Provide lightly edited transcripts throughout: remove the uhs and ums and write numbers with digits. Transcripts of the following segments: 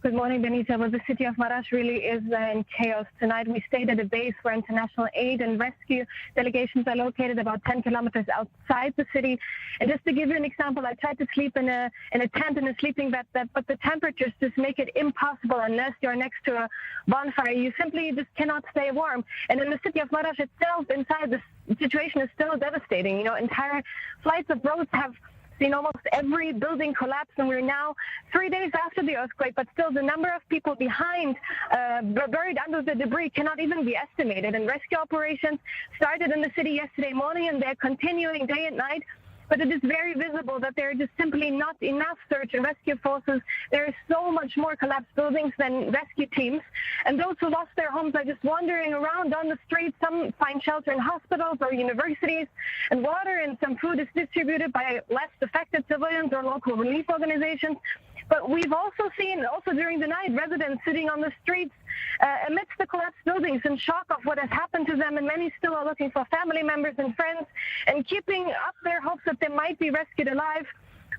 Good morning, Benita. Well, the city of Marash really is in chaos tonight. We stayed at a base where international aid and rescue delegations are located about 10 kilometers outside the city. And just to give you an example, I tried to sleep in a tent in a sleeping bag, but the temperatures just make it impossible unless you're next to a bonfire. You simply just cannot stay warm. And in the city of Marash itself, inside, the situation is still devastating. You know, entire flights of roads have seen almost every building collapse, and we're now 3 days after the earthquake, but still the number of people behind, buried under the debris, cannot even be estimated. And rescue operations started in the city yesterday morning, and they're continuing day and night. But it is very visible that there are just simply not enough search and rescue forces. There is so much more collapsed buildings than rescue teams. And those who lost their homes are just wandering around on the streets. Some find shelter in hospitals or universities. And water and some food is distributed by less affected civilians or local relief organizations. But we've also seen, during the night, residents sitting on the streets amidst the collapsed buildings in shock of what has happened to them, and many still are looking for family members and friends and keeping up their hopes that they might be rescued alive.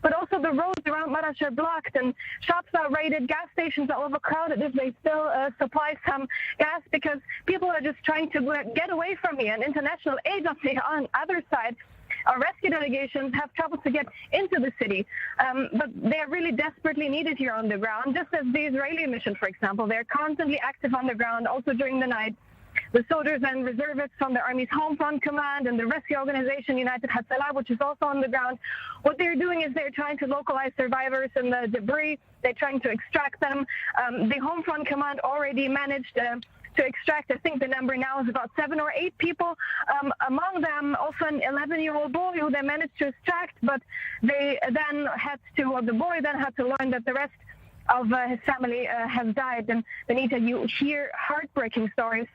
But also the roads around Marash are blocked and shops are raided, gas stations are overcrowded if they still supply some gas, because people are just trying to get away from here. And international aid on the other side, our rescue delegations have trouble to get into the city, but they are really desperately needed here on the ground, just as the Israeli mission, for example. They're constantly active on the ground, also during the night. The soldiers and reservists from the Army's Home Front Command and the rescue organization United Hatzalah, which is also on the ground, what they're doing is they're trying to localize survivors in the debris. They're trying to extract them. The Home Front Command already managed to extract, I think the number now is about 7 or 8 people, among them also an 11-year-old boy who they managed to extract, but they then the boy then had to learn that the rest of his family has died. And Benita, you hear heartbreaking stories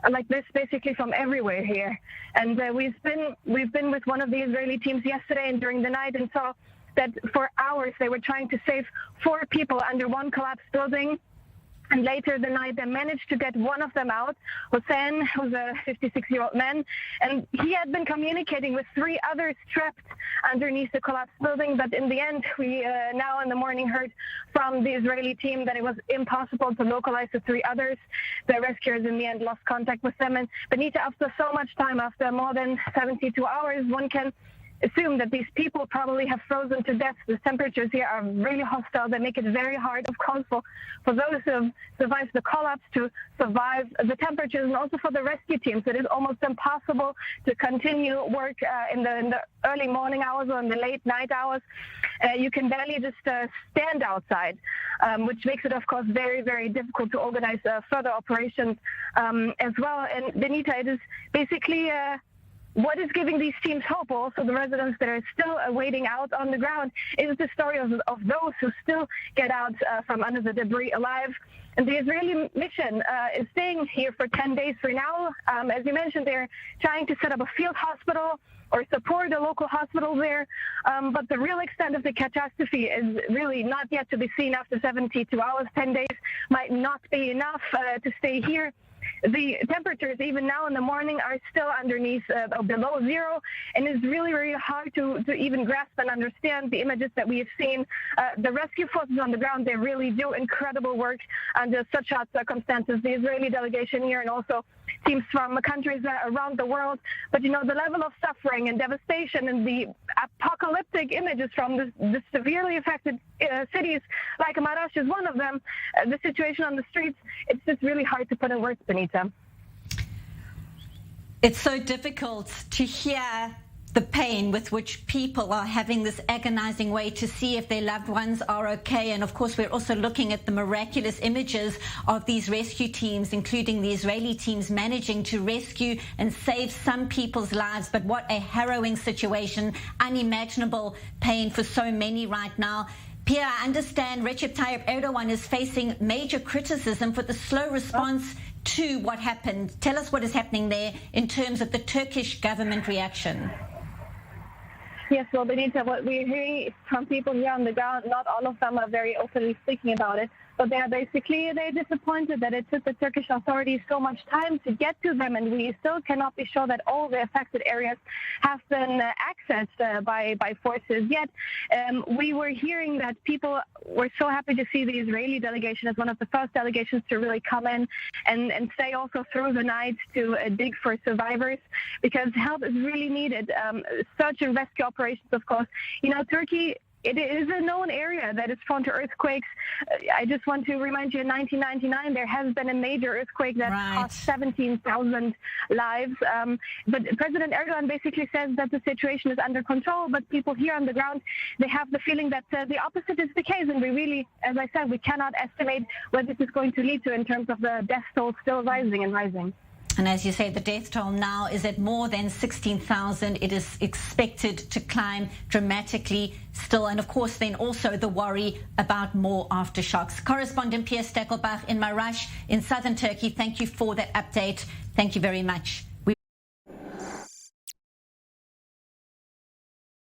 like this basically from everywhere here. And we've been with one of the Israeli teams yesterday and during the night, and saw that for hours they were trying to save 4 people under one collapsed building. And later the night, they managed to get one of them out, Hussein, who's a 56-year-old man. And he had been communicating with 3 others trapped underneath the collapsed building. But in the end, we now in the morning heard from the Israeli team that it was impossible to localize the 3 others. The rescuers in the end lost contact with them. And Benita, after so much time, after more than 72 hours, one can assume that these people probably have frozen to death. The temperatures here are really hostile. They make it very hard, of course, for those who have survived the collapse to survive the temperatures, and also for the rescue teams. It is almost impossible to continue work in the early morning hours or in the late night hours. You can barely just stand outside, which makes it, of course, very, very difficult to organize further operations as well. And Benita, it is basically what is giving these teams hope, also the residents that are still waiting out on the ground, is the story of those who still get out from under the debris alive. And the Israeli mission is staying here for 10 days for now. As you mentioned, they're trying to set up a field hospital or support a local hospital there. But the real extent of the catastrophe is really not yet to be seen after 72 hours. 10 days might not be enough to stay here. The temperatures, even now in the morning, are still underneath or below zero, and it's really, really hard to even grasp and understand the images that we have seen. The rescue forces on the ground, they really do incredible work under such hard circumstances. The Israeli delegation here and also teams from countries around the world. But, you know, the level of suffering and devastation and the apocalyptic images from the severely affected cities like Marash is one of them. The situation on the streets, it's just really hard to put in words, Benita. It's so difficult to hear the pain with which people are having this agonizing way to see if their loved ones are okay. And of course, we're also looking at the miraculous images of these rescue teams, including the Israeli teams, managing to rescue and save some people's lives. But what a harrowing situation, unimaginable pain for so many right now. Pia, I understand Recep Tayyip Erdogan is facing major criticism for the slow response to what happened. Tell us what is happening there in terms of the Turkish government reaction. Yes, well, Benita, what we're hearing from people here on the ground, not all of them are very openly speaking about it, So they're disappointed that it took the Turkish authorities so much time to get to them, and we still cannot be sure that all the affected areas have been accessed by forces yet. We were hearing that people were so happy to see the Israeli delegation as one of the first delegations to really come in and stay also through the night to dig for survivors, because help is really needed. Search and rescue operations, of course. Turkey, it is a known area that is prone to earthquakes. I just want to remind you, in 1999, there has been a major earthquake that cost 17,000 lives. But President Erdogan basically says that the situation is under control, but people here on the ground, they have the feeling that the opposite is the case. And we really, as I said, we cannot estimate what this is going to lead to in terms of the death toll still rising and rising. And as you say, the death toll now is at more than 16,000. It is expected to climb dramatically still. And of course, then also the worry about more aftershocks. Correspondent Pia Steckelbach in Maraş in southern Turkey, thank you for that update. Thank you very much.